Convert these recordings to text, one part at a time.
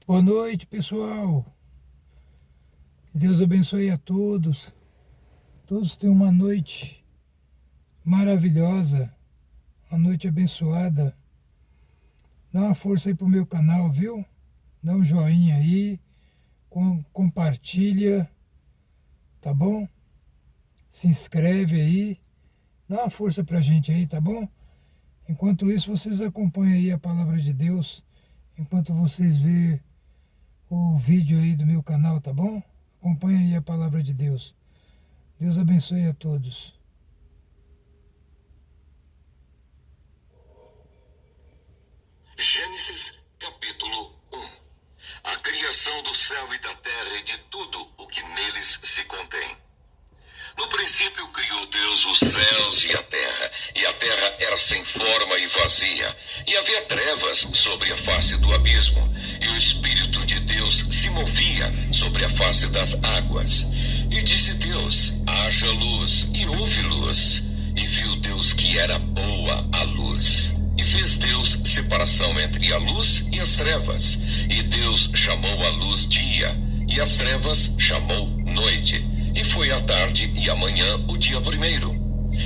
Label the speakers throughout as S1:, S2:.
S1: Boa noite, pessoal. Que Deus abençoe a todos. Todos tenham uma noite maravilhosa, uma noite abençoada. Dá uma força aí pro meu canal, viu? Dá um joinha aí, compartilha, tá bom? Se inscreve aí, dá uma força pra gente aí, tá bom? Enquanto isso, vocês acompanham aí a palavra de Deus, enquanto vocês vê o vídeo aí do meu canal, tá bom? Acompanha aí a palavra de Deus. Deus abençoe a todos.
S2: Gênesis capítulo 1. A criação do céu e da terra e de tudo o que neles se contém. No princípio criou Deus os céus e a terra era sem forma e vazia, e havia trevas sobre a face do abismo, e o Espírito de Deus se movia sobre a face das águas. E disse Deus: haja luz, e houve luz. E viu Deus que era boa a luz. E fez Deus separação entre a luz e as trevas. E Deus chamou a luz dia, e as trevas chamou noite. E foi a tarde e a manhã o dia primeiro.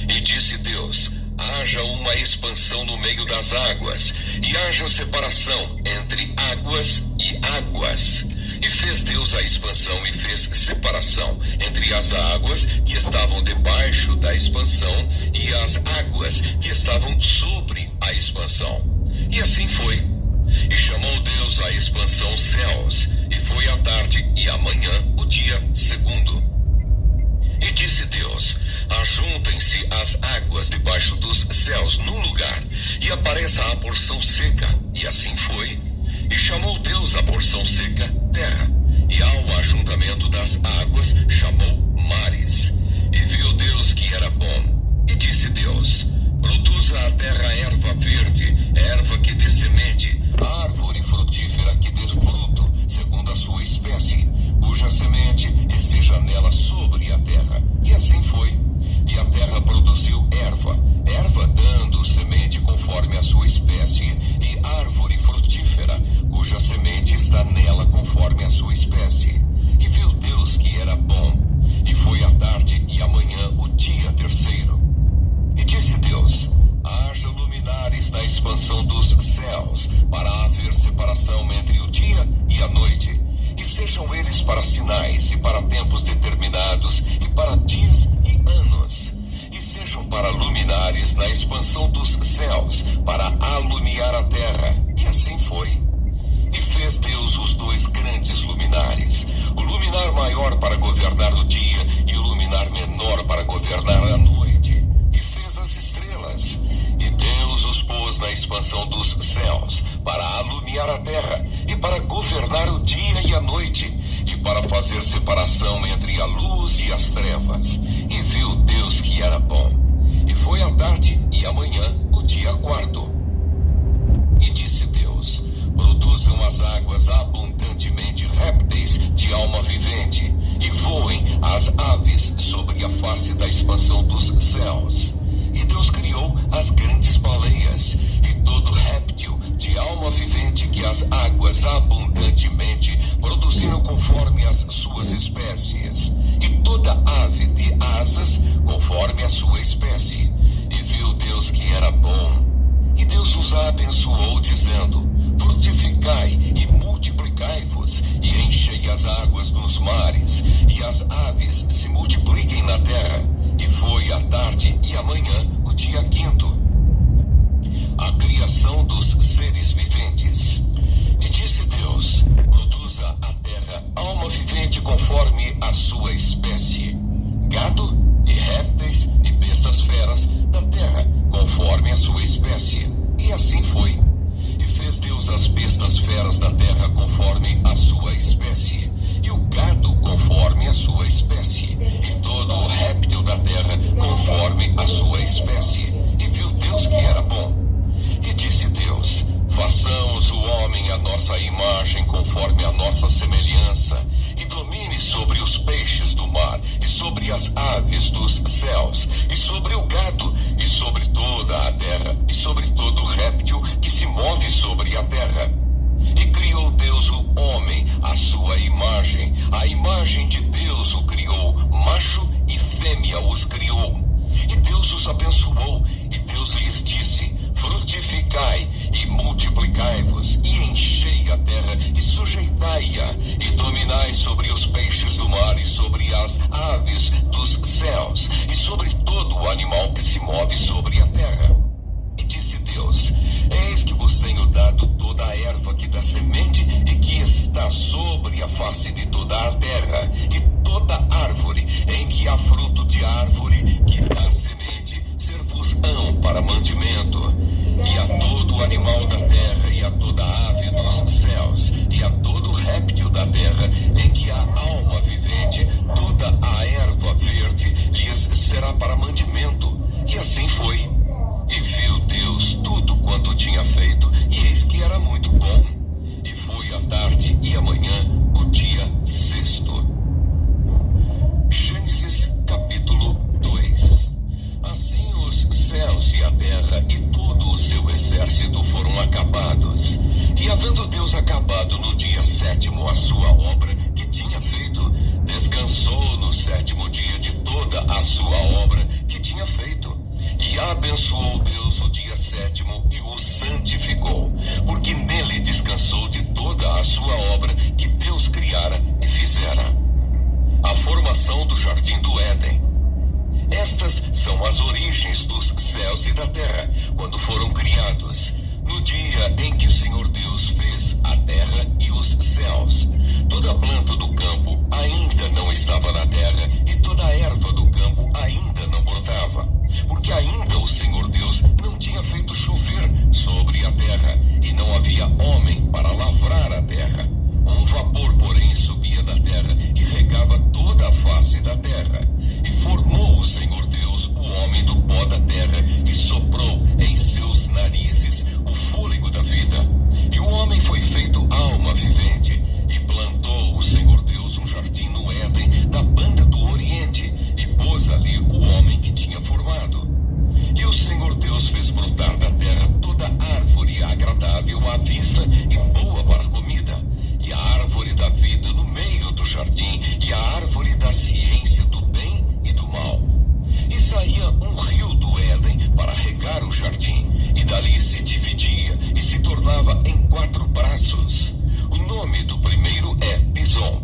S2: E disse Deus: haja uma expansão no meio das águas, e haja separação entre águas e águas. E fez Deus a expansão e fez separação entre as águas que estavam debaixo da expansão e as águas que estavam sobre a expansão. E assim foi. E chamou Deus a expansão céus, e foi a tarde e a manhã o dia segundo. E disse Deus: ajuntem-se as águas debaixo dos céus num lugar, e apareça a porção seca. E assim foi. E chamou Deus a porção seca terra, e ao ajuntamento das águas chamou mares. E viu Deus que era bom. E disse Deus: produza a terra erva verde, erva que dê semente, árvore frutífera que dê fruto, segundo a sua espécie, cuja semente esteja nela sobre a terra. E assim foi. E a terra produziu erva dando semente conforme a sua espécie, e árvore frutífera, cuja semente está nela conforme a sua espécie. E viu Deus que era bom. E foi a tarde e a manhã o dia terceiro. E disse Deus: haja luminares na expansão dos céus, para haver separação entre o dia e a noite. E sejam eles para sinais, e para tempos determinados, e para dias e anos. E sejam para luminares na expansão dos céus, para alumiar a terra. E assim foi. E fez Deus os dois grandes luminares, o luminar maior para governar o dia, e o luminar menor para governar a noite. E fez as estrelas. E Deus os pôs na expansão dos céus, para alumiar a terra, e para governar o dia e a noite, e para fazer separação entre a luz e as trevas. E viu Deus que era bom. E foi a tarde e a manhã o dia quarto. E disse Deus: produzam as águas abundantemente répteis de alma vivente, e voem as aves sobre a face da expansão dos céus. E Deus criou as grandes baleias, e todo réptil de alma vivente que as águas abundantemente produziram conforme as suas espécies, e toda ave de asas conforme a sua espécie. E viu Deus que era bom. E Deus os abençoou, dizendo: frutificai e multiplicai-vos, e enchei as águas dos mares, e as aves se multipliquem na terra. E foi a tarde e a manhã o dia quinto. A criação dos seres viventes. E disse Deus: produza a terra alma vivente conforme a sua espécie, gado e répteis e bestas feras da terra conforme a sua espécie. E assim foi. E fez Deus as bestas feras da terra conforme a sua espécie, e o gado conforme a sua espécie, e todo o réptil da terra conforme a sua espécie. E viu Deus que era bom. E disse Deus: façamos o homem à nossa imagem, conforme a nossa semelhança, e domine sobre os peixes do mar, e sobre as aves dos céus, e sobre o gado, e sobre toda a terra, e sobre todo réptil que se move sobre a terra. E criou Deus o homem À imagem de Deus o criou, macho e fêmea os criou. E Deus os abençoou, e Deus lhes disse: frutificai e multiplicai-vos, e enchei a terra e sujeitai-a, e dominai sobre os peixes do mar e sobre as aves dos céus, e sobre todo o animal que se move sobre a terra. E disse Deus: eis que vos tenho dado toda a erva que dá semente e que está sobre a face de toda a terra, e toda árvore em que há fruto de árvore que dá semente, ser-vos-ão para mantimento. E a todo animal da terra, e a toda ave dos céus, e a todo réptil da terra, em que há alma vivente, toda a erva verde lhes será para mantimento. E assim foi. E viu Deus tudo quanto tinha feito, e eis que era muito bom. E foi a tarde e a manhã, o dia sexto. Gênesis capítulo 2. Assim os céus e a terra e todo o seu exército foram acabados. E havendo Deus acabado no dia sétimo a sua obra que tinha feito, descansou no sétimo dia de toda a sua obra que tinha feito. E abençoou Deus o dia sétimo e o santificou, porque nele descansou de toda a sua obra que Deus criara e fizera. A formação do jardim do Éden. Estas são as origens dos céus e da terra, quando foram criados, no dia em que o Senhor Deus fez a terra e os céus. Toda a planta do campo ainda não estava na terra, e toda a erva do campo ainda não brotava, porque ainda o Senhor Deus não tinha feito chover sobre a terra, e não havia homem para lavrar a terra. Um vapor, porém, subia da terra e regava toda a face da terra. E formou o Senhor Deus o homem do pó da terra, e soprou em seus narizes o fôlego da vida. E o homem foi feito alma vivente. E plantou o Senhor Deus um jardim no Éden, da banda do Oriente, e pôs ali o homem que tinha formado. E o Senhor Deus fez brotar da terra toda árvore agradável à vista e boa para a comida, e a árvore da vida no meio do jardim, e a árvore da ciência do bem e do mal. E saía um rio do Éden para regar o jardim, e dali se dividia e se tornava em 4 braços. O nome do primeiro é Pison.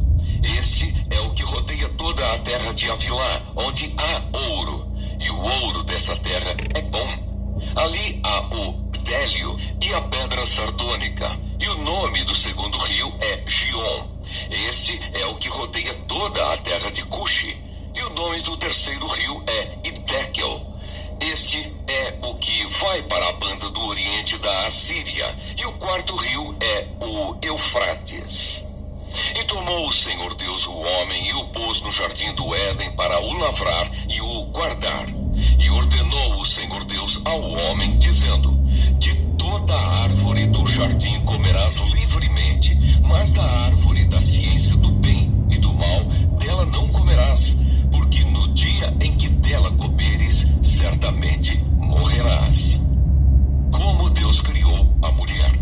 S2: Este é o que rodeia toda a terra de Avilá, onde há ouro, e o ouro dessa terra é bom. Ali há o bdélio e a pedra sardônica, e o nome do segundo rio é Gion. Este é o que rodeia toda a terra de Cuxi, e o nome do terceiro rio é Hiddekel. Este é o que vai para a banda do oriente da Assíria, e o quarto rio é o Eufrates. E tomou o Senhor Deus o homem e o pôs no jardim do Éden para o lavrar e o guardar. E ordenou o Senhor Deus ao homem, dizendo: de toda a árvore do jardim comerás livremente, mas da árvore da ciência do bem e do mal dela não comerás, porque no dia em que dela comeres, certamente morrerás. Como Deus criou a mulher.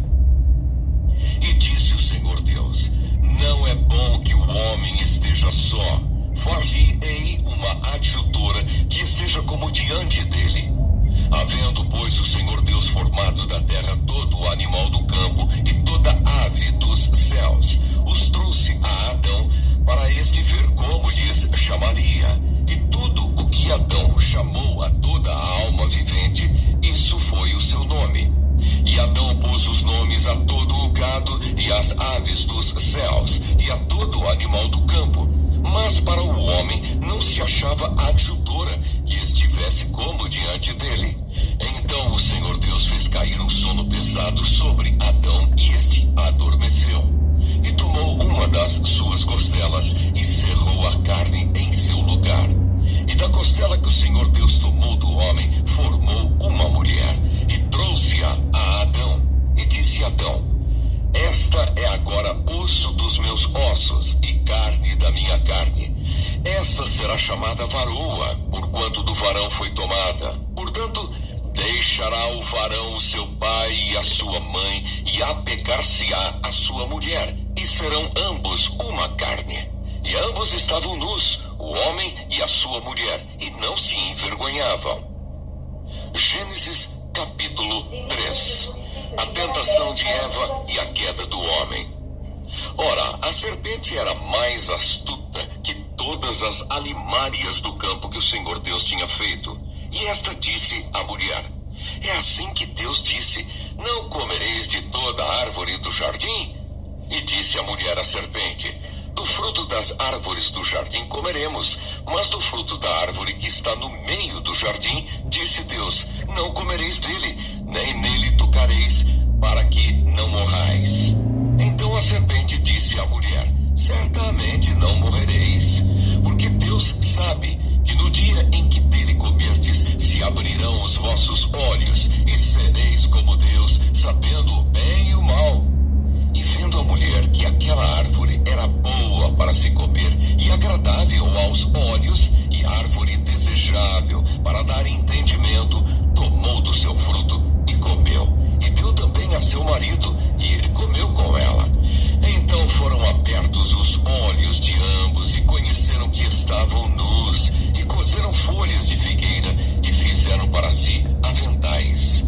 S2: E disse o Senhor Deus: não é bom que o homem esteja só. Far-lhe-ei uma adjutora que esteja como diante dele. Havendo, pois, o Senhor Deus formado da terra todo o animal do campo e toda ave dos céus, os trouxe a Adão para este ver como lhes chamaria. E tudo o que Adão chamou a toda a alma vivente, isso foi o seu nome. E Adão pôs os nomes a todo o gado e às aves dos céus e a todo o animal do campo. Mas para o homem não se achava adjutora que estivesse como diante dele. Então o Senhor Deus fez cair um sono pesado sobre Adão, e este adormeceu. E tomou uma das suas costelas e cerrou a carne em seu lugar. E da costela que o Senhor Deus tomou do homem, formou uma mulher, e trouxe-a a Adão. E disse Adão: esta é agora osso dos meus ossos e carne da minha carne. Esta será chamada varoa, porquanto do varão foi tomada. Portanto, deixará o varão o seu pai e a sua mãe, e apegar-se-á a sua mulher, e serão ambos uma carne. E ambos estavam nus, o homem e a sua mulher, e não se envergonhavam. Gênesis capítulo 3. A tentação de Eva e a queda do homem. Ora, a serpente era mais astuta que todas as alimárias do campo que o Senhor Deus tinha feito. E esta disse à mulher: é assim que Deus disse: não comereis de toda a árvore do jardim? E disse a mulher à serpente: do fruto das árvores do jardim comeremos, mas do fruto da árvore que está no meio do jardim, disse Deus: não comereis dele, nem nele tocareis, para que não morrais. Então a serpente disse à mulher: certamente não morrereis, porque Deus sabe que no dia em que dele comerdes, se abrirão os vossos olhos, e sereis como Deus, sabendo o bem e o mal. E vendo a mulher que aquela árvore era boa para se comer, e agradável aos olhos, e árvore desejável para dar entendimento, tomou do seu fruto e comeu, e deu também a seu marido, e ele comeu com ela. Então foram abertos os olhos de ambos, e conheceram que estavam nus, e coseram folhas de figueira, e fizeram para si aventais.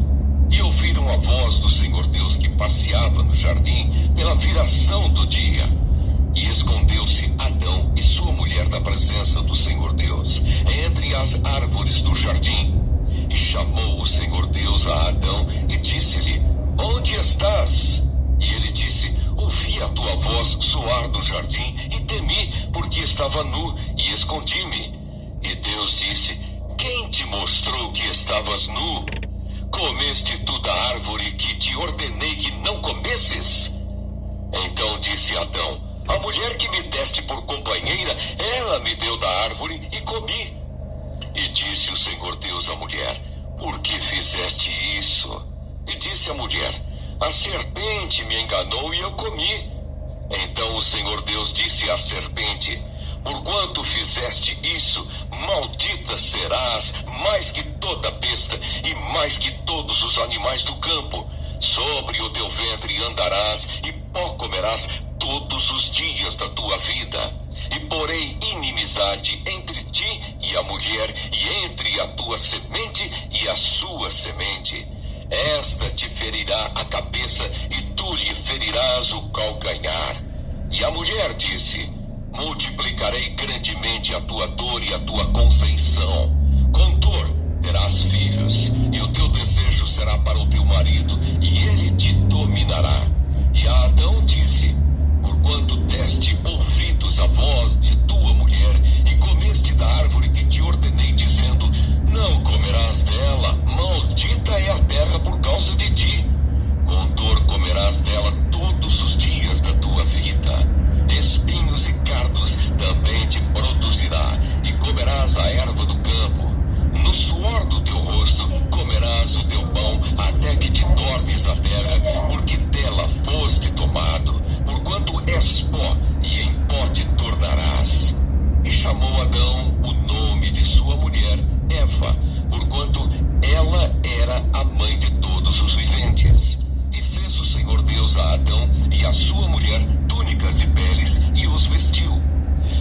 S2: E ouviram a voz do Senhor Deus que passeava no jardim pela viração do dia. E escondeu-se Adão e sua mulher da presença do Senhor Deus, entre as árvores do jardim. E chamou o Senhor Deus a Adão e disse-lhe: onde estás? E ele disse: ouvi a tua voz soar do jardim e temi, porque estava nu, e escondi-me. E Deus disse: quem te mostrou que estavas nu? Comeste tu da árvore que te ordenei que não comesses? Então disse Adão: a mulher que me deste por companheira, ela me deu da árvore e comi. E disse o Senhor Deus à mulher: por que fizeste isso? E disse a mulher: a serpente me enganou e eu comi. Então o Senhor Deus disse à serpente: porquanto fizeste isso, maldita serás mais que toda besta e mais que todos os animais do campo. Sobre o teu ventre andarás e pó comerás todos os dias da tua vida. E porei inimizade entre ti e a mulher, e entre a tua semente e a sua semente. Esta te ferirá a cabeça, e tu lhe ferirás o calcanhar. E a mulher disse: multiplicarei grandemente a tua dor e a tua conceição. Com dor terás filhos, e o teu desejo será para o teu marido, e ele te dominará. E a Adão disse: porquanto deste ouvidos à voz de tua mulher, e comeste da árvore que te ordenei, dizendo: não comerás dela, maldita é a terra por causa de ti. Com dor comerás dela todos os dias da tua vida. Espinhos e cardos também te produzirá, e comerás a erva do campo. No suor do teu rosto comerás o teu pão, até que te tornes a terra, porque dela foste tomado. Porquanto és pó, e em pó te tornarás. E chamou Adão o nome de sua mulher Eva, porquanto ela era a mãe de todos os viventes. E fez o Senhor Deus a Adão e a sua mulher túnicas e peles, e os vestiu.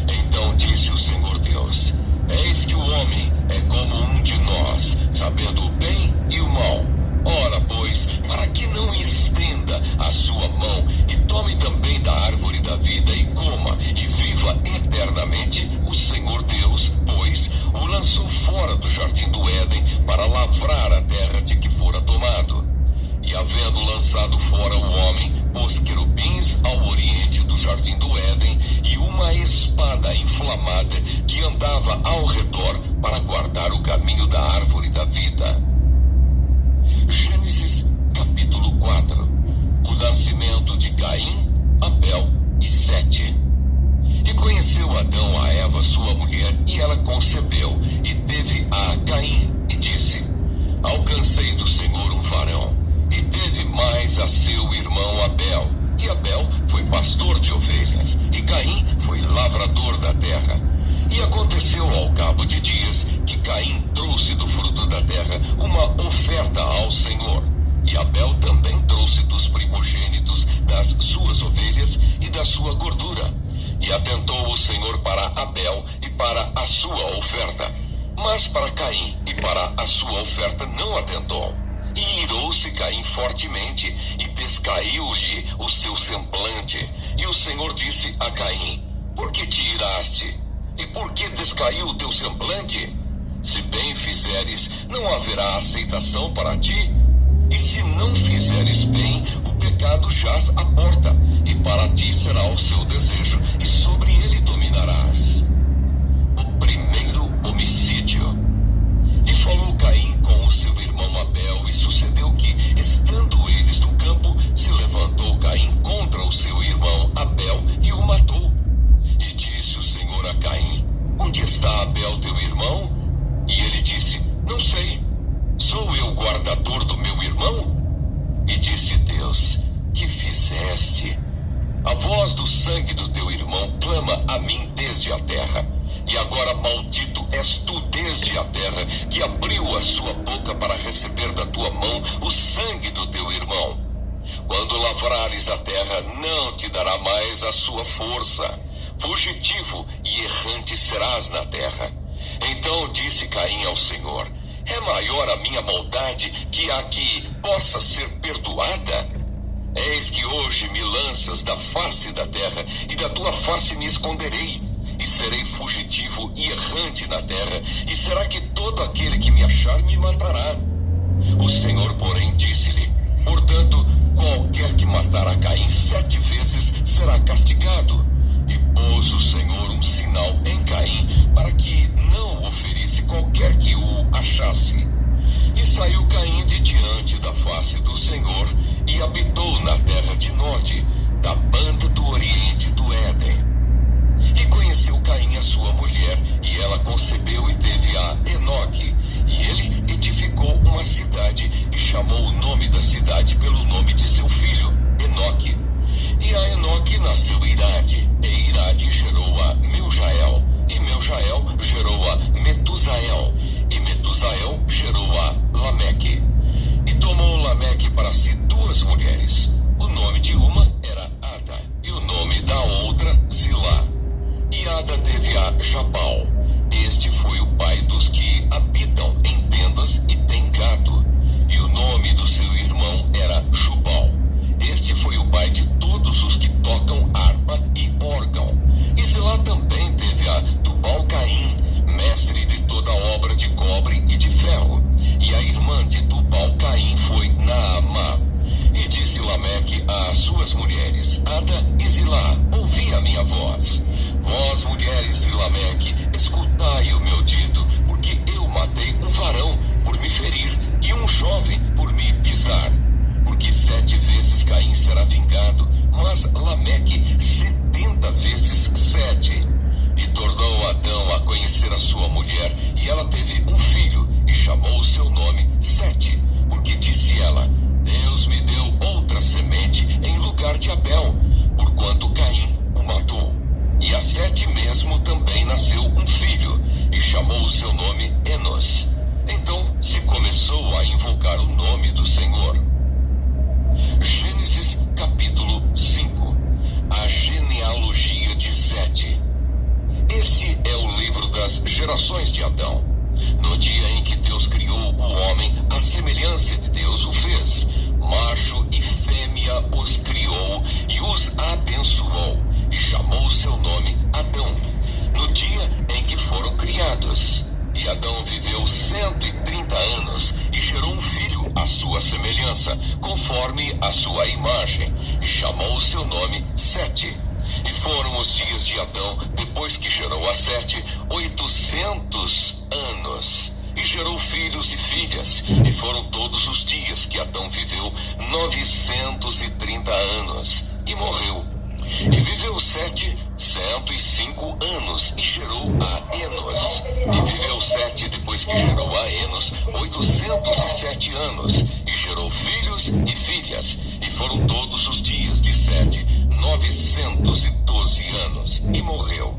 S2: Então disse o Senhor Deus: eis que o homem é como um de nós, sabendo o bem e o mal. Ora, pois, para que não estenda a sua mão e tome também da árvore da vida e coma e viva eternamente, o Senhor Deus, pois, o lançou fora do jardim do Éden para lavrar a terra de que fora tomado. E havendo lançado fora o homem, pôs querubins ao oriente do jardim do Éden e uma espada inflamada que andava ao redor para guardar o caminho da árvore da vida. Gênesis capítulo 4. O nascimento de Caim, Abel e Sete. E conheceu Adão a Eva, sua mulher, e ela concebeu, e teve a Caim, e disse: alcancei do Senhor um varão. E teve mais a seu irmão Abel. E Abel foi pastor de ovelhas, e Caim foi lavrador da terra. E aconteceu ao cabo de dias que Caim trouxe do fruto da terra uma oferta ao Senhor. E Abel também trouxe dos primogênitos das suas ovelhas e da sua gordura. E atentou o Senhor para Abel e para a sua oferta, mas para Caim e para a sua oferta não atentou. E irou-se Caim fortemente, e descaiu-lhe o seu semblante. E o Senhor disse a Caim: por que te iraste? E por que descaiu o teu semblante? Se bem fizeres, não haverá aceitação para ti. E se não fizeres bem, o pecado jaz à porta, e para ti será o seu desejo, e sobre ele dominarás. O primeiro homicídio. E falou Caim com o seu irmão Abel, e sucedeu que, estando eles no campo, se levantou Caim contra o seu irmão Abel e o matou. E disse o Senhor a Caim: onde está Abel teu irmão? E ele disse: não sei. Sou eu guardador do meu irmão? E disse Deus: que fizeste? A voz do sangue do teu irmão clama a mim desde a terra. E agora maldito és tu desde a terra, que abriu a sua boca para receber da tua mão o sangue do teu irmão. Quando lavrares a terra, não te dará mais a sua força. Fugitivo e errante serás na terra. Então disse Caim ao Senhor: é maior a minha maldade que a que possa ser perdoada? Eis que hoje me lanças da face da terra, e da tua face me esconderei. E serei fugitivo e errante na terra, e será que todo aquele que me achar me matará? O Senhor, porém, disse-lhe: portanto, qualquer que matar a Caim 7 vezes será castigado. E pôs o Senhor um sinal em Caim, para que não o ferisse qualquer que o achasse. E saiu Caim de diante da face do Senhor, e habitou na terra de norte, da banda do oriente do Éden. E conheceu Caim a sua mulher, e ela concebeu e teve a Enoque. E ele edificou uma cidade, e chamou o nome da cidade pelo nome de seu filho, Enoque. E a Enoque nasceu Irade, e Irade gerou a Meujael, e Meujael gerou a Metusael, e Metusael gerou a Lameque. E tomou Lameque para si 2 mulheres. O nome de uma era Ada, e o nome da outra Zilá. E Ada teve a Jabal. Este foi o pai dos que habitam em tendas e têm gado. E o nome do seu irmão era Jubal. Este foi o pai de todos os que tocam harpa e órgão. E Zilá também teve a Tubal-Caim, mestre de toda obra de cobre e de ferro. E a irmã de Tubal-Caim foi Naamá. E disse Lameque às suas mulheres, Ada e Zilá: ouvi a minha voz. Vós, mulheres de Lameque, escutai o meu dito, porque eu matei um varão por me ferir, e um jovem por me pisar. Porque 7 vezes Caim será vingado, mas Lameque 70 vezes 7. E tornou Adão a conhecer a sua mulher, e ela teve um filho, e chamou o seu nome Sete, porque disse ela: Deus me deu outra semente em lugar de Abel, porquanto Caim o matou. E a Sete mesmo também nasceu um filho, e chamou o seu nome Enos. Então se começou a invocar o nome do Senhor. Gênesis capítulo 5. A genealogia de Sete. Esse é o livro das gerações de Adão. No dia em que Deus criou o homem, à semelhança de Deus o fez. Macho e fêmea os criou e os abençoou, e chamou o seu nome Adão, no dia em que foram criados. E Adão viveu 130 anos, e gerou um filho à sua semelhança, conforme a sua imagem, e chamou o seu nome Sete. E foram os dias de Adão, depois que gerou a Sete, 800 anos. E gerou filhos e filhas, e foram todos os dias que Adão viveu 930 anos, e morreu. E viveu Sete 105 anos, e gerou a Enos. E viveu Sete, depois que gerou a Enos, 807 anos, e gerou filhos e filhas. E foram todos os dias de Sete 912 anos, e morreu.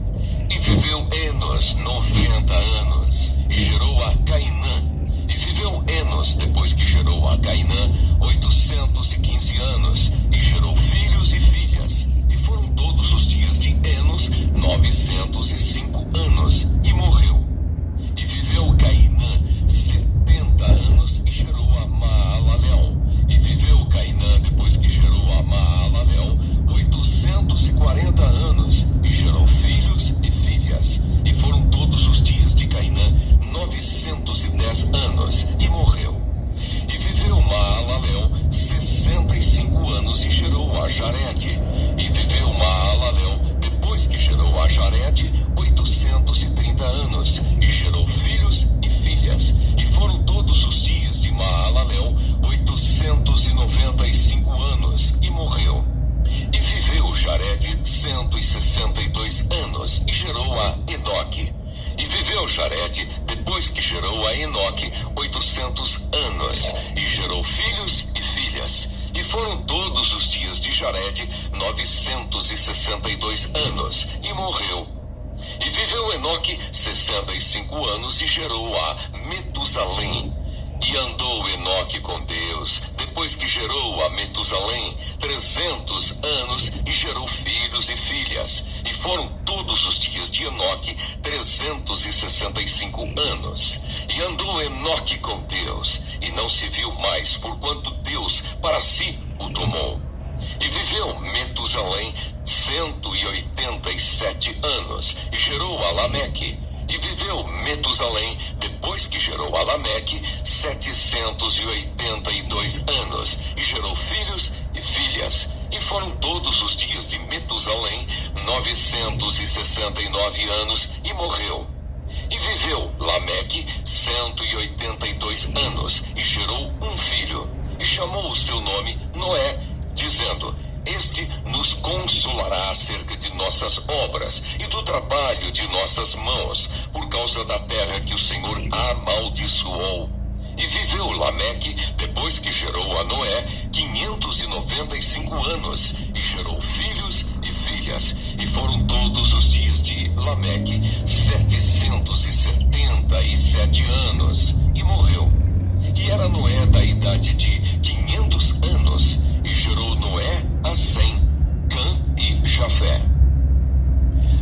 S2: E viveu Enos 90 anos, e gerou a Cainã. E viveu Enos, depois que gerou a Cainã, 815 anos, e gerou filhos e filhas. E foram todos os dias de Enos 150 anos e gerou filhos e filhas. E foram todos os dias de Maalalel 895 anos e morreu. E viveu Jared 162 anos e gerou a Enoque. E viveu Jared, depois que gerou a Enoque, 800 anos e gerou filhos e filhas. E foram todos os dias de Jared 962 anos e morreu. E viveu Enoque 65 anos e gerou a Metusalém. E andou Enoque com Deus, depois que gerou a Metusalém, 300 anos e gerou filhos e filhas. E foram todos os dias de Enoque 365 anos. E andou Enoque com Deus, e não se viu mais, porquanto Deus para si o tomou. E viveu Metusalém 187 anos, e gerou a Lameque. E viveu Metusalém, depois que gerou a Lameque, 782 anos, e gerou filhos e filhas. E foram todos os dias de Metusalém 969 anos, e morreu. E viveu Lameque 182 anos, e gerou um filho. E chamou o seu nome Noé, dizendo: Este nos consolará acerca de nossas obras e do trabalho de nossas mãos, por causa da terra que o Senhor amaldiçoou. E viveu Lameque, depois que gerou a Noé, 595 anos, e gerou filhos e filhas. E foram todos os dias de Lameque 777 anos, e morreu. E era Noé da idade de 500 anos, e gerou Noé a Sem, Cã e Jafé.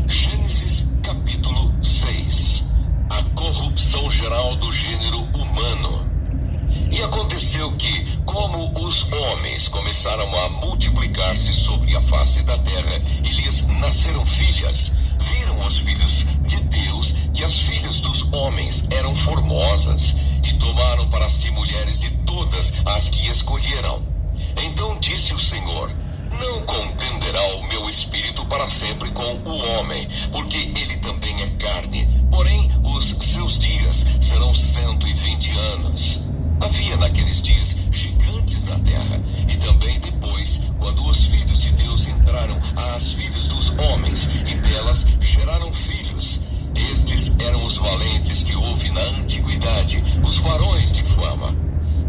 S2: Gênesis capítulo 6. A corrupção geral do gênero humano. E aconteceu que, como os homens começaram a multiplicar-se sobre a face da terra, e lhes nasceram filhas, viram os filhos de Deus que as filhas dos homens eram formosas, e tomaram para si mulheres de todas as que escolheram. Então disse o Senhor: Não contenderá o meu espírito para sempre com o homem, porque ele também é carne, porém os seus dias serão 120 anos. Havia naqueles dias gigantes na terra, e também depois, quando os filhos de Deus entraram às filhas dos homens, e delas geraram filhos. Estes eram os valentes que houve na antiguidade, os varões de fama.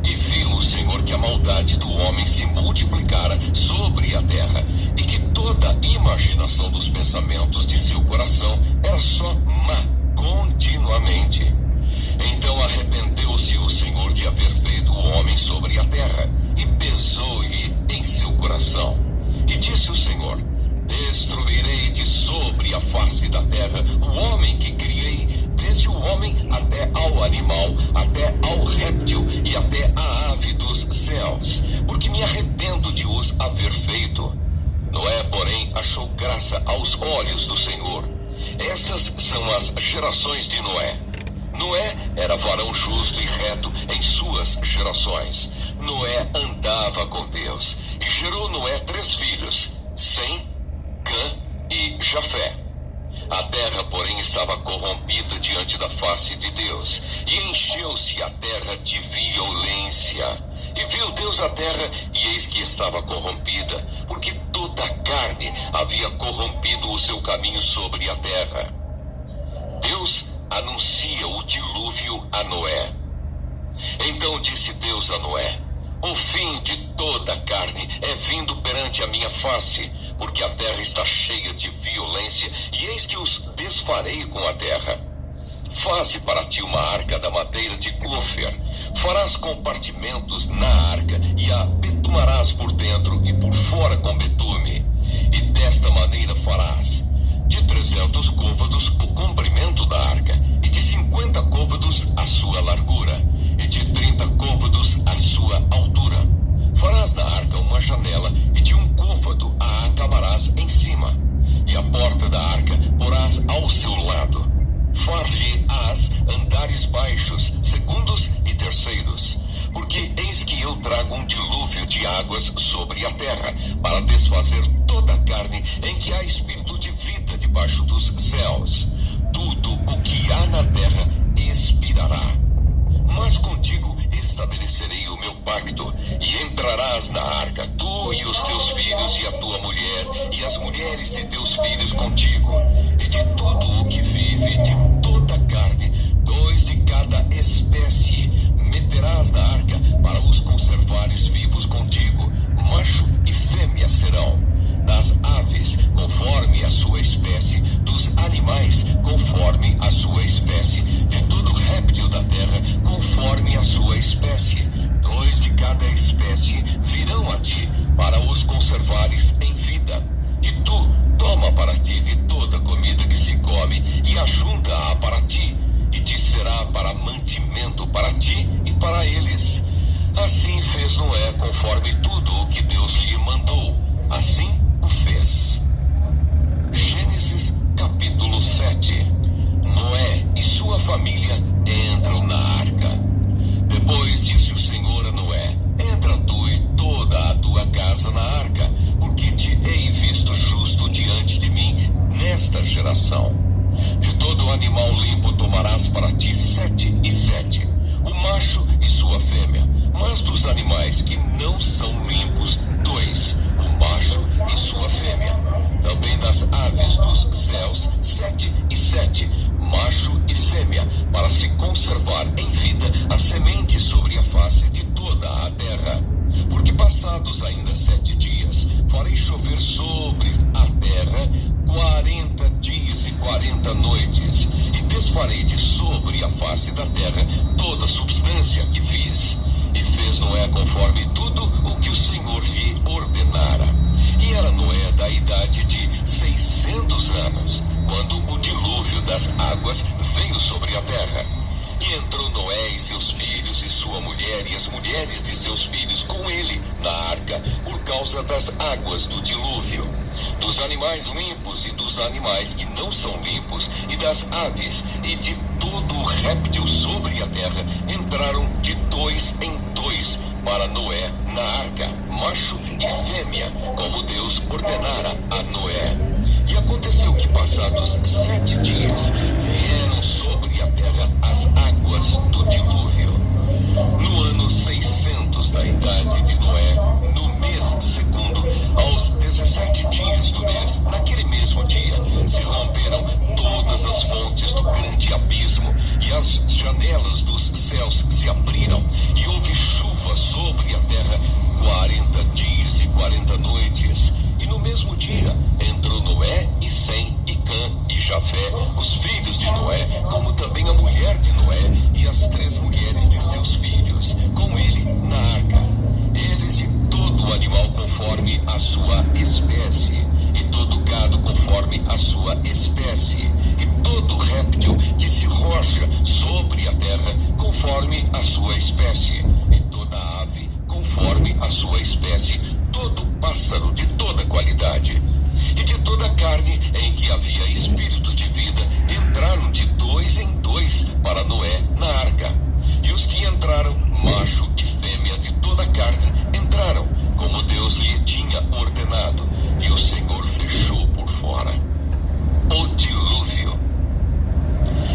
S2: E viu o Senhor que a maldade do homem se multiplicara sobre a terra, e que toda imaginação dos pensamentos de seu coração era só má continuamente. Então arrependeu-se o Senhor de haver feito o homem sobre a terra, e pesou-lhe em seu coração. E disse o Senhor: Destruirei de sobre a face da terra o homem que criei, desde o homem até ao animal, até ao réptil e até à ave dos céus, porque me arrependo de os haver feito. Noé, porém, achou graça aos olhos do Senhor. Estas são as gerações de Noé. Noé era varão justo e reto em suas gerações. Noé andava com Deus, e gerou Noé 3 filhos, Sem, Cã e Jafé. A terra, porém, estava corrompida diante da face de Deus, e encheu-se a terra de violência. E viu Deus a terra, e eis que estava corrompida, porque toda a carne havia corrompido o seu caminho sobre a terra. Deus anuncia o dilúvio a Noé. Então disse Deus a Noé: O fim de toda a carne é vindo perante a minha face, porque a terra está cheia de violência, e eis que os desfarei com a terra. Faze para ti uma arca da madeira de gofer. Farás compartimentos na arca, e a betumarás por dentro e por fora com betume. E desta maneira farás: de 300 côvados o comprimento da arca, e de 50 côvados a sua largura, e de 30 côvados a sua altura. Farás da arca uma janela, e de 1 côvado a acabarás em cima, e a porta da arca porás ao seu lado. Far-lhe-ás andares baixos, segundos e terceiros, porque eis que eu trago um dilúvio de águas sobre a terra, para desfazer toda a carne em que há espírito de vida debaixo dos céus. tudo o que há na terra expirará. Mas contigo estabelecerei o meu pacto, e entrarás na arca, tu e os teus filhos, e a tua mulher, e as mulheres de teus filhos contigo, e de tudo o que vive, de toda a carne, 2 de cada espécie, meterás na arca para os conservares vivos contigo, macho e fêmea serão. Das aves, conforme a sua espécie, dos animais, conforme a sua espécie, de todo réptil da terra, conforme a sua espécie. 2 de cada espécie virão a ti, para os conservares em vida. E tu toma para ti de toda comida que se come, e ajunta-a para ti, e te será para mantimento para ti e para eles. Assim fez Noé, conforme tudo o que Deus lhe mandou. Assim o fez. Gênesis capítulo 7. Noé e sua família entram na arca. Depois disse o Senhor a Noé: entra tu e toda a tua casa na arca, porque te hei visto justo diante de mim nesta geração. De todo animal limpo tomarás para ti 7 e 7, o macho e sua fêmea. Mas dos animais que não são limpos, 2, o macho e sua fêmea. Também das aves dos céus, 7 e 7, macho e fêmea, para se conservar em vida a semente sobre a face de toda a terra. Porque passados ainda 7 dias, farei chover sobre a terra 40 dias e 40 noites, e desfarei de sobre a face da terra toda a substância que fiz. E fez Noé conforme tudo o que o Senhor lhe ordenara. E era Noé da idade de 600 anos, quando o dilúvio das águas veio sobre a terra. E entrou Noé e seus filhos e sua mulher e as mulheres de seus filhos com ele na arca, por causa das águas do dilúvio. Dos animais limpos e dos animais que não são limpos, e das aves, e de todo o réptil sobre a terra, entraram de 2 em 2 para Noé na arca, macho e fêmea, como Deus ordenara a Noé. E aconteceu que, passados 7 dias, vieram sobre a terra as águas do dilúvio. No ano 600 da idade de Noé, no mês segundo, aos 17 dias do mês, naquele mesmo dia, se romperam todas as fontes do grande abismo, e as janelas dos céus se abriram, e houve chuva sobre a terra 40 dias e 40 noites. E no mesmo dia entrou Noé e Sem e Cã e Jafé, os filhos de Noé, como também a mulher de Noé e as 3 mulheres de seus filhos, com ele na arca. Eles e todo animal conforme a sua espécie, e todo gado conforme a sua espécie, e todo réptil que se rocha sobre a terra conforme a sua espécie, e toda ave conforme a sua espécie, todo pássaro de toda qualidade. E de toda a carne em que havia espírito de vida, entraram de 2 em 2 para Noé na arca. E os que entraram, macho e fêmea de toda a carne, entraram, como Deus lhe tinha ordenado, e o Senhor fechou por fora. O dilúvio.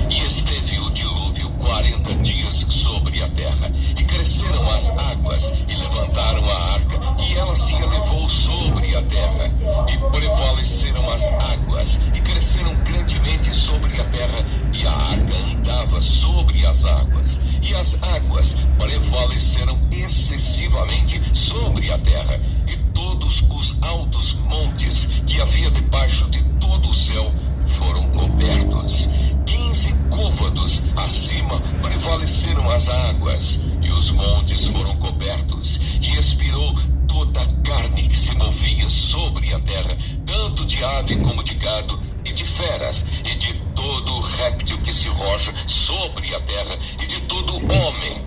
S2: E esteve o dilúvio 40 dias sobre a terra, e cresceram as águas, e levantaram a arca, e ela se elevou sobre a terra, e prevaleceram as águas, e cresceram grandemente sobre a terra, e a arca andava sobre as águas, e as águas prevaleceram excessivamente sobre a terra, e todos os altos montes que havia debaixo de todo o céu foram cobertos. 15 côvados acima prevaleceram as águas, e os montes foram cobertos, e expirou toda a carne que se movia sobre a terra, tanto de ave como de gado, e de feras, e de todo réptil que se rocha sobre a terra, e de todo homem.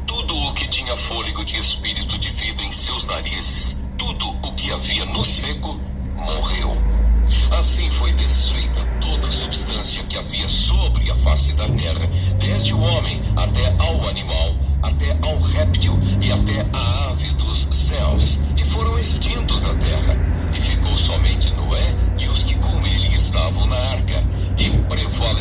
S2: Tudo o que tinha fôlego de espírito de vida em seus narizes, tudo o que havia no seco, morreu. Assim foi desfeita toda a substância que havia sobre a face da terra, desde o homem até ao animal, até ao réptil e até a ave dos céus, e foram extintos da terra. E ficou somente Noé e os que com ele estavam na arca, e prevaleceu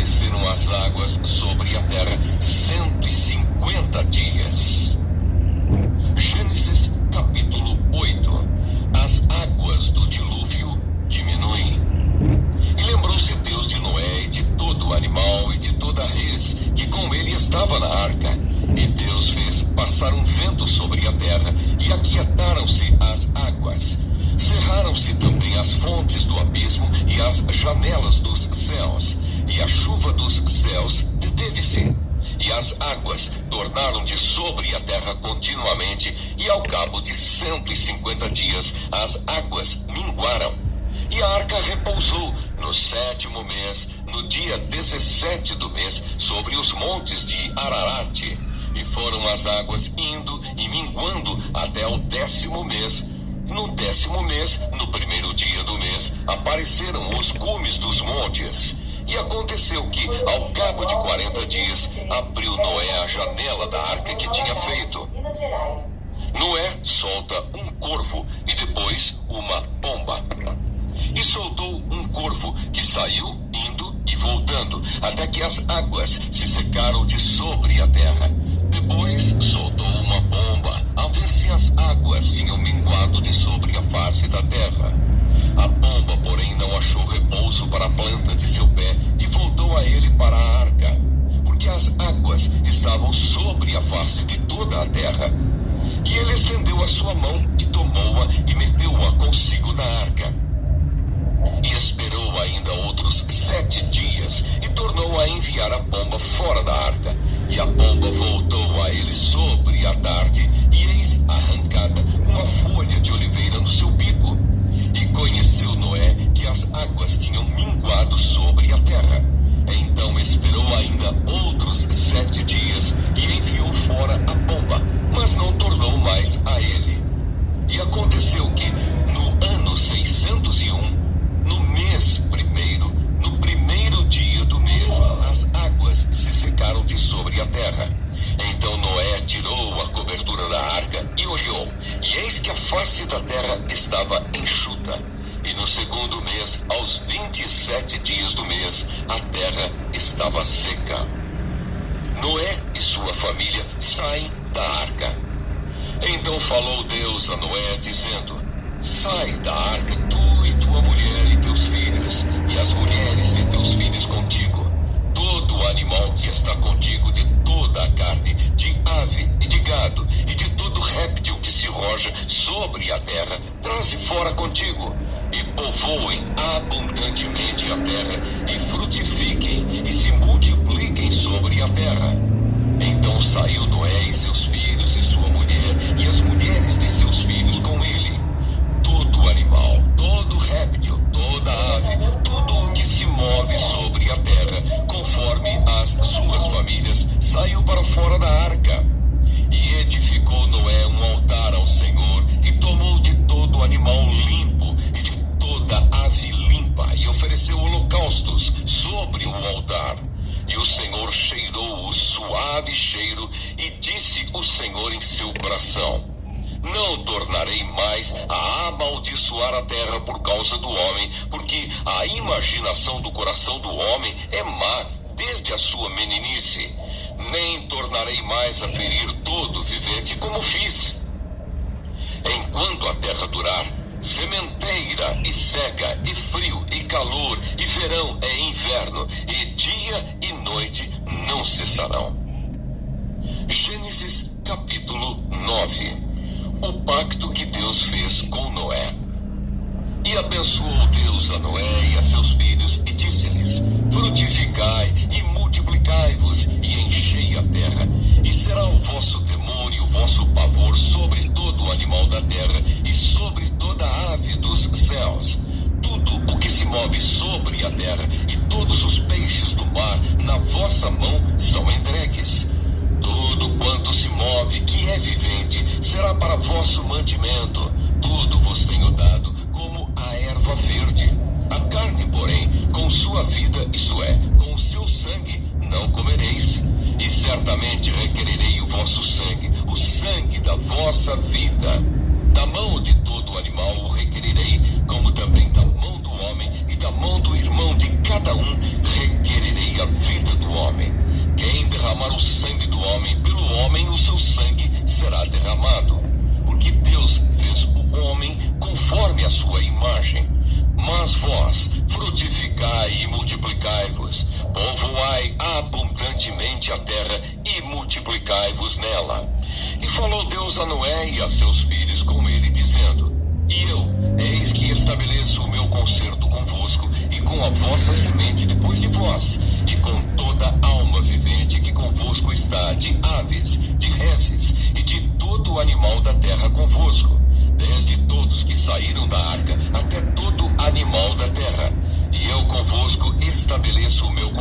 S2: fecharam-se também as fontes do abismo e as janelas dos céus, e a chuva dos céus deteve-se. E as águas tornaram de sobre a terra continuamente, e ao cabo de 150 dias as águas minguaram. E a arca repousou no 7º mês, no dia 17 do mês, sobre os montes de Ararat. E foram as águas indo e minguando até o 10º mês. No 10º mês, no 1º dia do mês, apareceram os cumes dos montes. E aconteceu que, ao cabo de 40 dias, abriu Noé a janela da arca que tinha feito. Noé solta um corvo e depois uma pomba. E soltou um corvo que saiu indo e voltando, até que as águas se secaram de sobre a terra. Depois soltou uma pomba, a ver se as águas tinham minguado de sobre a face da terra. A pomba, porém, não achou repouso para a planta de seu pé e voltou a ele para a arca, porque as águas estavam sobre a face de toda a terra. E ele estendeu a sua mão e tomou-a e meteu-a consigo na arca. E esperou ainda outros 7 dias e tornou a enviar a pomba fora da arca. E a pomba voltou a ele sobre a tarde, e eis arrancada uma folha de oliveira no seu bico. E conheceu Noé que as águas tinham minguado sobre a terra. Então esperou ainda outros 7 dias e enviou fora a pomba, mas não tornou mais a ele. E aconteceu que, no ano 601, no mês primeiro, no 1º dia do mês, as águas se secaram de sobre a terra. Então Noé tirou a cobertura da arca e olhou, e eis que a face da terra estava enxuta. E no 2º mês, aos 27 dias do mês, a terra estava seca. Noé e sua família saem da arca. Então falou Deus a Noé, dizendo: sai da arca, tu e tua mulher e teus filhos, e as mulheres de teus filhos contigo. Todo animal que está contigo, de toda a carne, de ave e de gado, e de todo réptil que se roja sobre a terra, traze fora contigo. E povoem abundantemente a terra, e frutifiquem, e se multipliquem sobre a terra. Então saiu Noé e seus filhos, e sua mulher, e as mulheres de seus filhos com ele. Todo animal, todo réptil, toda ave, tudo o que se move sobre a terra, conforme as suas famílias, saiu para fora da arca. E edificou Noé um altar ao Senhor, e tomou de todo animal limpo, e de toda ave limpa, e ofereceu holocaustos sobre o altar. E o Senhor cheirou o suave cheiro, e disse o Senhor em seu coração: não tornarei mais a amaldiçoar a terra por causa do homem, porque a imaginação do coração do homem é má desde a sua meninice. Nem tornarei mais a ferir todo vivente como fiz. Enquanto a terra durar, sementeira e cega, e frio e calor, e verão e inverno, e dia e noite não cessarão. Gênesis capítulo 9. O pacto que Deus fez com Noé. E abençoou Deus a Noé e a seus filhos, e disse-lhes: frutificai e multiplicai-vos, e enchei a terra, e será o vosso temor e o vosso pavor sobre todo o animal da terra, e sobre toda a ave dos céus. Tudo o que se move sobre a terra, e todos os peixes do mar, na vossa mão são entregues. Tudo quanto se move, que é vivente, será para vosso mantimento. Tudo vos tenho dado, como a erva verde. A carne, porém, com sua vida, isto é, com o seu sangue, não comereis. E certamente requererei o vosso sangue, o sangue da vossa vida. Da mão de todo animal o requererei, como também da mão do homem e da mão do irmão de cada um requererei a vida do homem. Quem derramar o sangue do homem, pelo homem o seu sangue será derramado. Porque Deus fez o homem conforme a sua imagem. Mas vós frutificai e multiplicai-vos, povoai abundantemente a terra e multiplicai-vos nela. E falou Deus a Noé e a seus filhos com ele, dizendo: e eu, eis que está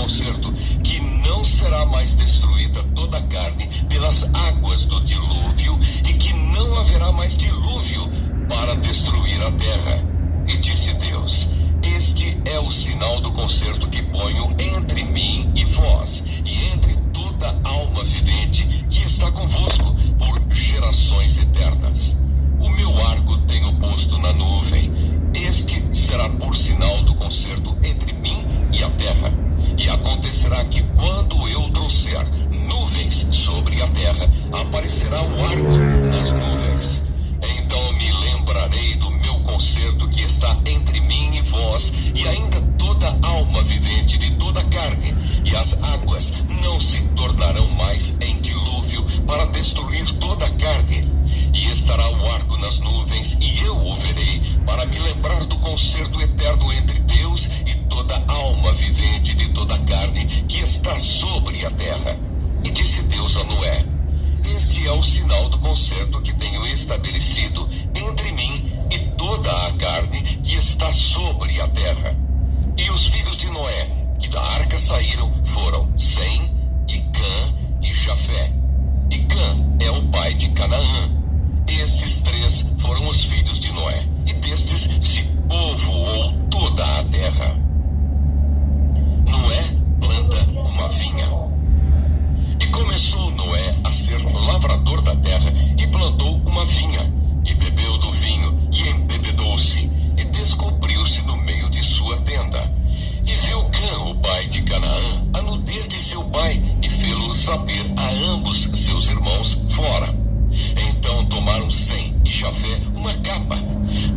S2: concerto, que não será mais destruída toda a carne pelas águas do dilúvio, e que não haverá mais dilúvio para destruir a terra. E disse Deus: este é o sinal do concerto que ponho entre mim e vós, e entre toda alma vivente que está convosco por gerações eternas. O meu arco tenho posto na nuvem. Este será por sinal do concerto entre mim e a terra. E acontecerá que quando eu trouxer nuvens sobre a terra, aparecerá o arco nas nuvens. Então me lembrarei do meu concerto que está entre mim e vós, e ainda toda alma vivente de toda a carne, e as águas não se tornarão mais em dilúvio para destruir toda a carne. E estará o arco nas nuvens, e eu o verei, para me lembrar do concerto eterno entre Deus e toda alma vivente de toda a carne que está sobre a terra. E disse Deus a Noé: este é o sinal do concerto que tenho estabelecido entre mim e toda a carne que está sobre a terra. E os filhos de Noé, que da arca saíram, foram Sem, e Cã e Jafé. E Cã é o pai de Canaã. Estes três foram os filhos de Noé, e destes se povoou toda a terra. Noé planta uma vinha. E começou Noé a ser lavrador da terra, e plantou uma vinha, e bebeu do vinho, e embebedou-se, e descobriu-se no meio de sua tenda. E viu Cã, o pai de Canaã, a nudez de seu pai, e fê-lo saber a ambos seus irmãos fora. Então tomaram Sem e Jafé uma capa,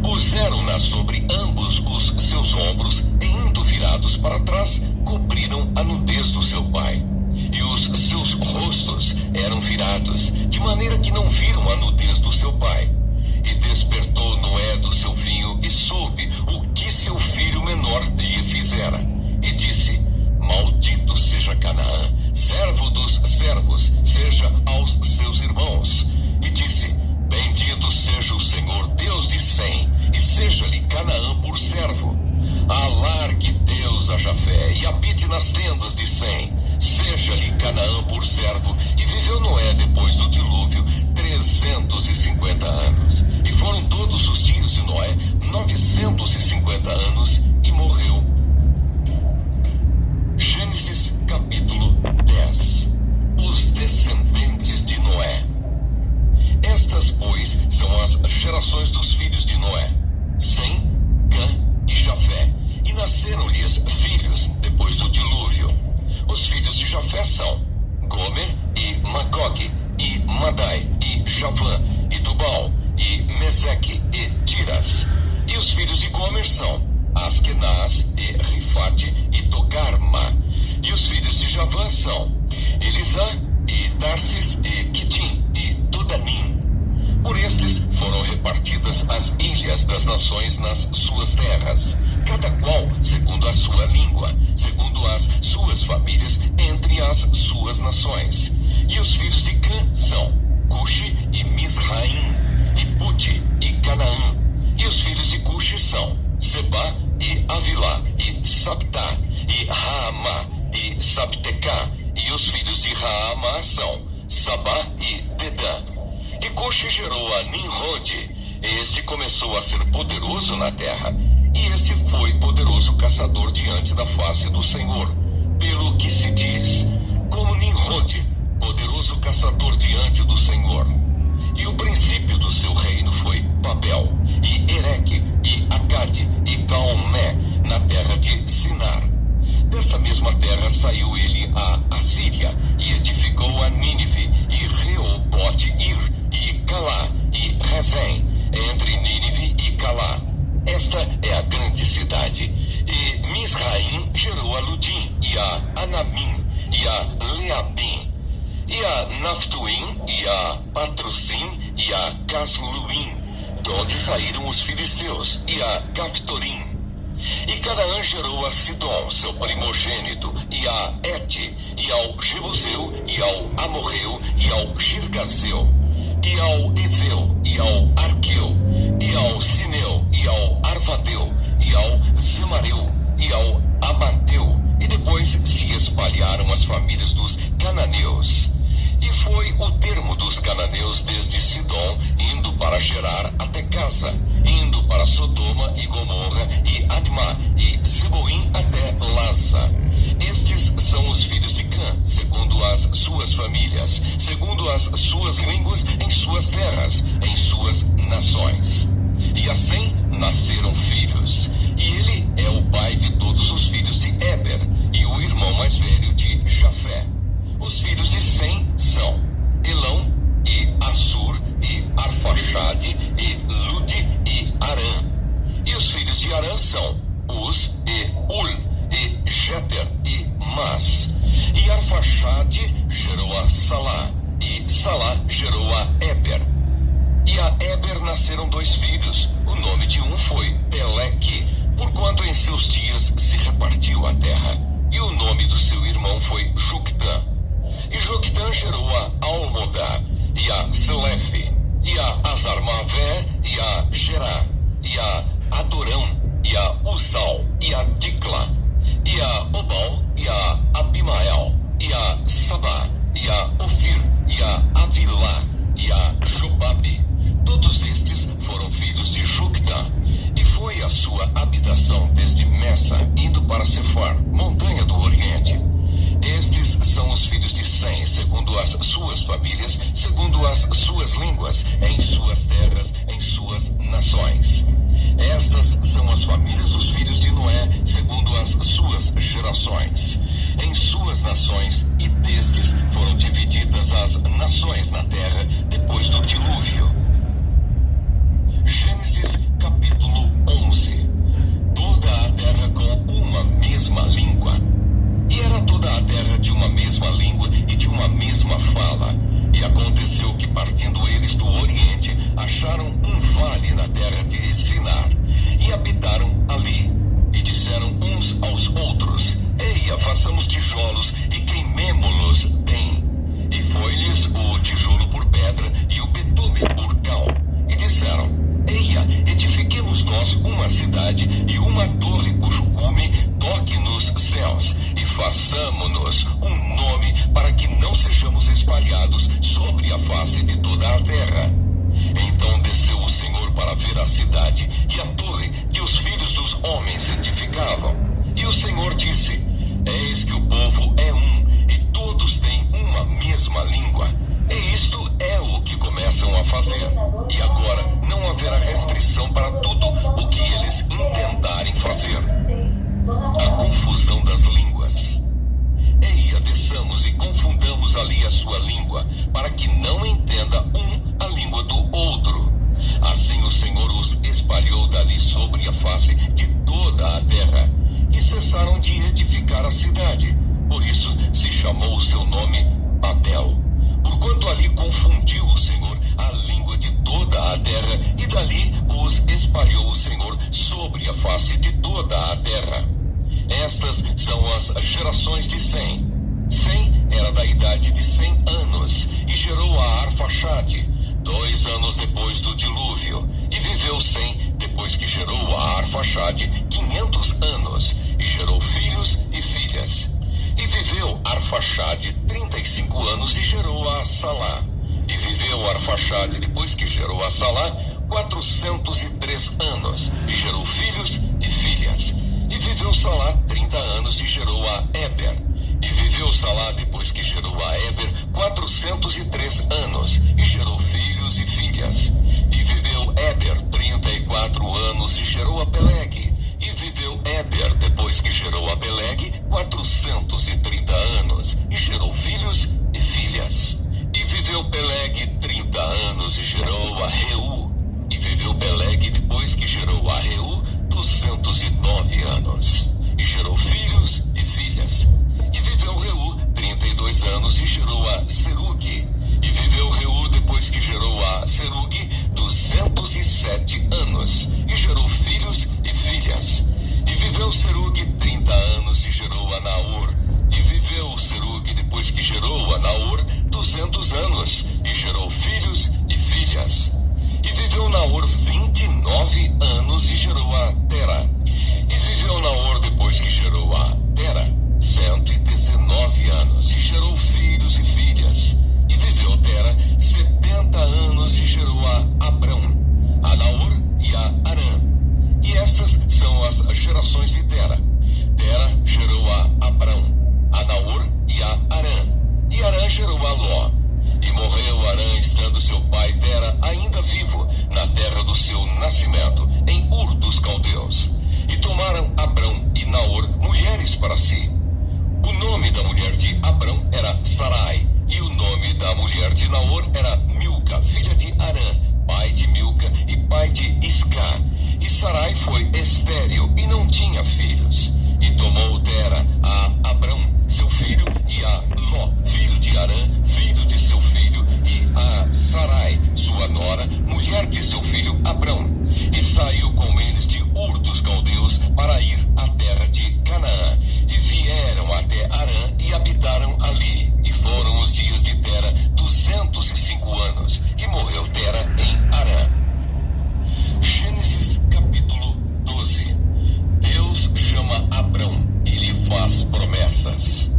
S2: puseram-na sobre ambos os seus ombros, e indo virados para trás, cobriram a nudez do seu pai. E os seus rostos eram virados, de maneira que não viram a nudez do seu pai. E despertou Noé do seu vinho, e soube o que seu filho menor lhe fizera. E disse: maldito seja Canaã, servo dos servos, seja aos seus irmãos. E disse: bendito seja o Senhor Deus de Sem, e seja-lhe Canaã por servo. Alargue Deus a Jafé, e habite nas tendas de Sem. Seja-lhe Canaã por servo. E viveu Noé depois do dilúvio 350 anos. E foram todos os dias de Noé 950 anos, e morreu. Gênesis capítulo 10. Os descendentes de Noé. Estas, pois, são as gerações dos filhos de Noé: Sem, Cã e Jafé. E nasceram-lhes filhos depois do dilúvio. Os filhos de Jafé são Gomer e Magog, e Madai, e Javã, e Tubal, e Meseque, e Tiras. E os filhos de Gomer são Askenaz, e Rifate, e Togarma. E os filhos de Javã são Elisã, e Tarsis, e Quitim, e Todanim. Por estes foram repartidas as ilhas das nações nas suas terras, cada qual segundo a sua língua, segundo as suas famílias, entre as suas nações. E os filhos de Cã são Cuxi, e Misraim, e Puti, e Canaã. E os filhos de Cuxi são Seba, e Avilá, e Sabtá, e Raamá, e Sabtecá. E os filhos de Raamá são Sabá e Dedã. E Cuxi gerou a Nimrod. Este começou a ser poderoso na terra, e este foi poderoso caçador diante da face do Senhor, pelo que se diz, como Nimrod, poderoso caçador diante do Senhor. E o princípio do seu reino foi Babel, e Ereque, e Acade, e Calmé, na terra de Sinar. Desta mesma terra saiu ele a Assíria, e edificou a Nínive, e Reobote-ir, e Calá, e Rezém, entre Nínive e Calá. Esta é a grande cidade. E Misraim gerou a Ludim, e a Anamim, e a Leabim, e a Naftuim, e a Patrocim, e a Casluim, de onde saíram os filisteus, e a Caftorim. E Canaã gerou a Sidom, seu primogênito, e a Et, e ao Jebuseu, e ao Amorreu, e ao Girgazeu, e ao Eveu, e ao Arqueu, e ao Sineu, e ao Arvadeu, e ao Zemareu, e ao Amateu, e depois depois se espalharam as famílias dos cananeus. E foi o termo dos cananeus desde Sidom, indo para Gerar até Gaza, indo para Sodoma e Gomorra e Admá e Zeboim até Laza. Estes são os filhos de Cã, segundo as suas famílias, segundo as suas línguas, em suas terras, em suas nações. E assim nasceram filhos. E ele é o pai de todos os filhos de Éber, e o irmão mais velho de Jafé. Os filhos de Sem são Elão e Assur e Arfaxade e Lude e Arã. E os filhos de Arã são Uz e Ul e Jeter e Mas. E Arfaxade gerou a Salá, e Salá gerou a Éber. E a Éber nasceram 2 filhos. O nome de um foi Peleque, porquanto em seus dias se repartiu a terra. E o nome do seu irmão foi Juctã. E Juctã gerou a Almodá, e a Selefe, e a Azarmavé, e a Gerá, e a Adorão, e a Uzal, e a Dicla, e a Obal, e a Abimael, e a Sabá, e a Ofir, e a Avilá, e a Jobabe. Todos estes foram filhos de Juctã. E foi a sua habitação desde Messa, indo para Sefar, montanha do Oriente. Estes são os filhos de Sem, segundo as suas famílias, segundo as suas línguas, em suas terras, em suas nações. Estas são as famílias dos filhos de Noé, segundo as suas gerações, em suas nações, e destes foram divididas as nações na terra depois do dilúvio. Gênesis capítulo 11. Toda a terra com uma mesma língua. E era toda a terra de uma mesma língua e de uma mesma fala. E aconteceu que, partindo eles do Oriente, acharam um vale na terra de Sinar, e habitaram ali. E disseram uns aos outros: Eia, façamos tijolos e queimemo-los bem. E foi-lhes o tijolo por pedra e o betume por cal. E disseram: Eia, edifiquemos nós uma cidade e uma torre cujo cume toque nos céus, e façamo-nos um nome para que não sejamos espalhados sobre a face de toda a terra. Então desceu o Senhor para ver a cidade e a torre que os filhos dos homens edificavam. E o Senhor disse: Eis que o povo é um, e todos têm uma mesma língua. E isto é o que começam a fazer. E agora não haverá restrição para tudo o que eles intentarem fazer. A confusão das línguas. Eia, desçamos e confundamos ali a sua língua, para que não entenda um a língua do outro. Assim o Senhor os espalhou dali sobre a face de toda a terra, e cessaram de edificar a cidade. Por isso se chamou o seu nome Babel, porquanto ali confundiu o Senhor a língua de toda a terra, e dali os espalhou o Senhor sobre a face de toda a terra. Estas são as gerações de Sem. Sem era da idade de 100 anos, e gerou a Arfaxade, 2 anos depois do dilúvio. E viveu Sem, depois que gerou a Arfaxade, 500 anos, e gerou filhos e filhas. E viveu Arfaxade 35 anos, e gerou a Salá. E viveu Arfaxade, depois que gerou a Salá, 403 anos, e gerou filhos e filhas. E viveu Salá 30 anos, e gerou a Éber. E viveu Salá, depois que gerou a Éber, 403 anos, e gerou filhos e filhas. E viveu Éber 34 anos, e gerou a Pelegue. E viveu Éber, depois que gerou a Pelegue, 430 anos, e gerou filhos e filhas. E viveu Pelegue 30 anos, e gerou a Reu. E viveu Pelegue, depois que gerou a Reu, 209 anos, e gerou filhos e filhas. E viveu Reu 32 anos, e gerou a Serugue. E viveu Reu, depois que gerou a Serugue, 207 anos, e gerou filhos e filhas. E viveu Serugue 30 anos, e gerou a Naor. E viveu Serugue, depois que gerou a Naor, 200 anos, e gerou filhos e filhas. E viveu Naor 29 anos, e gerou a Tera. E viveu Naor, depois que gerou a Tera, 100 as gerações de Tera. Tera gerou a Abrão, a Naor e a Arã. E Arã gerou a Ló. E morreu Arã, estando seu pai Tera ainda vivo, na terra do seu nascimento, em Ur dos Caldeus. E tomaram Abrão e Naor mulheres para si. O nome da mulher de Abrão era Sarai, e o nome da mulher de Naor era Milca, filha de Arã, pai de Milca e pai de Isca. E Sarai foi estéril e não tinha filhos. E tomou Tera a Abrão, seu filho, e a Ló, filho de Arã, filho de seu filho, e a Sarai, sua nora, mulher de seu filho Abrão. E saiu com eles de Ur dos Caldeus para ir à terra de Canaã. E vieram até Arã e habitaram ali. E foram os dias de Tera 205 anos. E morreu Tera em Arã. Gênesis capítulo 12. Deus chama Abrão e lhe faz promessas.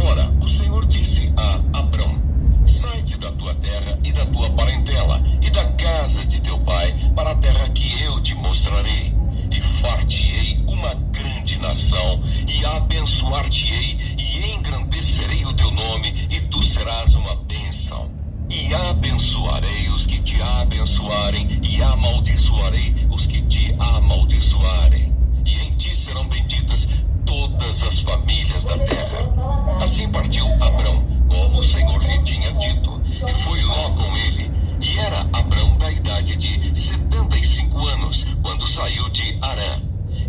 S2: Ora, o Senhor disse a Abrão: sai-te da tua terra e da tua parentela e da casa de teu pai para a terra que eu te mostrarei. E far-te-ei uma grande nação, e abençoar-te-ei, e engrandecerei o teu nome, e tu serás uma bênção. E abençoarei os que te abençoarem, e amaldiçoarei os que te amaldiçoarem. E em ti serão benditas todas as famílias da terra. Assim partiu Abrão, como o Senhor lhe tinha dito, e foi Ló com ele. E era Abrão da idade de 75 anos, quando saiu de Arã.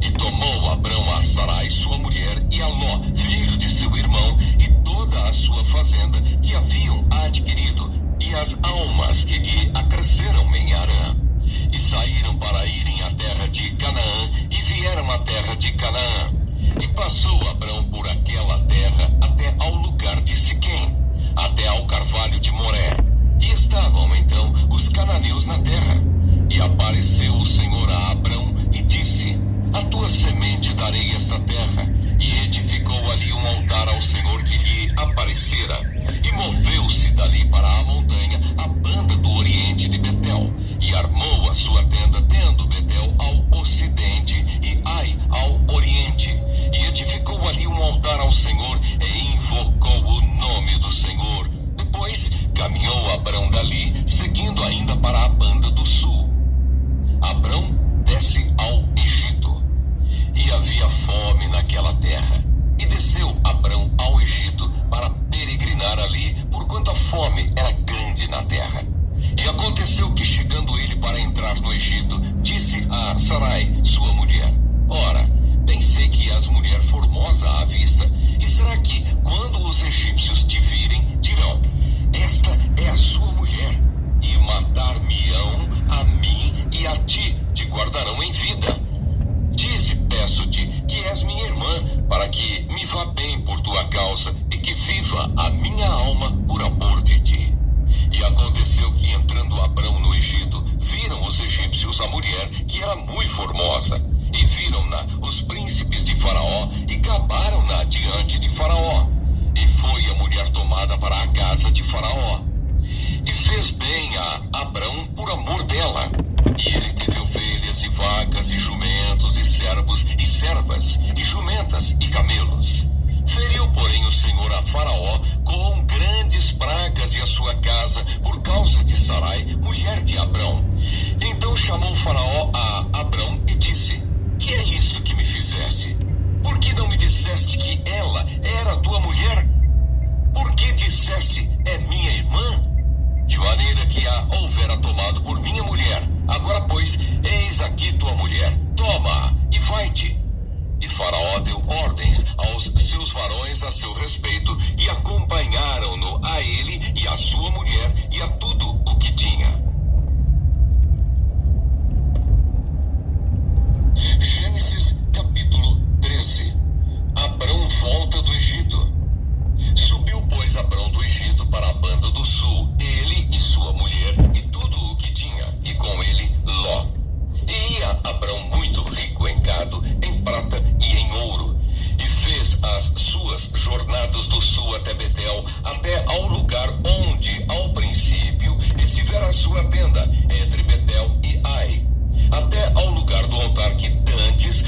S2: E tomou Abrão a Sarai, sua mulher, e a Ló, filho de seu irmão, e toda a sua fazenda que haviam adquirido, e as almas que lhe acresceram em Arã. E saíram para irem à terra de Canaã, e vieram à terra de Canaã. E passou Abrão por aquela terra até ao lugar de Siquém, até ao carvalho de Moré. E estavam então os cananeus na terra. E apareceu o Senhor a Abrão e disse: a tua semente darei esta terra. E edificou ali um altar ao Senhor que lhe aparecera. E moveu-se dali para a montanha, a banda do oriente de Betel. E armou a sua tenda, tendo Betel ao ocidente e Ai ao oriente. E edificou ali um altar ao Senhor e invocou o nome do Senhor. Depois caminhou Abrão dali, seguindo ainda para a banda do sul. Abrão desce ao Egito. E havia fome naquela terra. E desceu Abrão ao Egito para peregrinar ali, porquanto a fome era grande na terra. E aconteceu que, chegando ele para entrar no Egito, disse a Sarai, sua mulher: ora, bem sei que és mulher formosa à vista. E será que, quando os egípcios te virem, dirão: esta é a sua mulher, e matar-me-ão a mim e a ti, te guardarão em vida? Dize, peço-te, que és minha irmã, para que me vá bem por tua causa, e que viva a minha alma por amor de ti. E aconteceu que, entrando Abrão no Egito, viram os egípcios a mulher, que era muito formosa. E viram-na os príncipes de Faraó, e gabaram-na diante de Faraó. E foi a mulher tomada para a casa de Faraó. E fez bem a Abrão por amor dela. E ele teve ovelhas e vacas e jumentos e servos e servas e jumentas e camelos. Feriu, porém, o Senhor a Faraó com grandes pragas e a sua casa por causa de Sarai, mulher de Abrão. Então chamou Faraó a Abrão e disse: que é isto que me fizeste? Por que não me disseste que ela era tua mulher? Por que disseste: é minha irmã? De maneira que a houvera tomado por minha mulher. Agora, pois, eis aqui tua mulher, toma-a e vai-te. E Faraó deu ordens aos seus varões a seu respeito, e acompanharam-no a ele e a sua mulher e a tudo o que tinha. Gênesis capítulo 13. Abrão volta do Egito. Subiu, pois, Abrão do Egito para a banda do sul, ele e sua mulher e tudo o que tinha, e com ele Ló. E ia Abrão muito rico em gado, em prata e em ouro, e fez as suas jornadas do sul até Betel, até ao lugar onde, ao princípio, estivera a sua tenda, entre Betel e Ai, até ao lugar do altar que dantes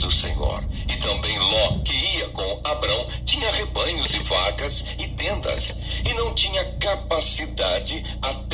S2: do Senhor. E também Ló, que ia com Abrão, tinha rebanhos e vacas e tendas, e não tinha capacidade até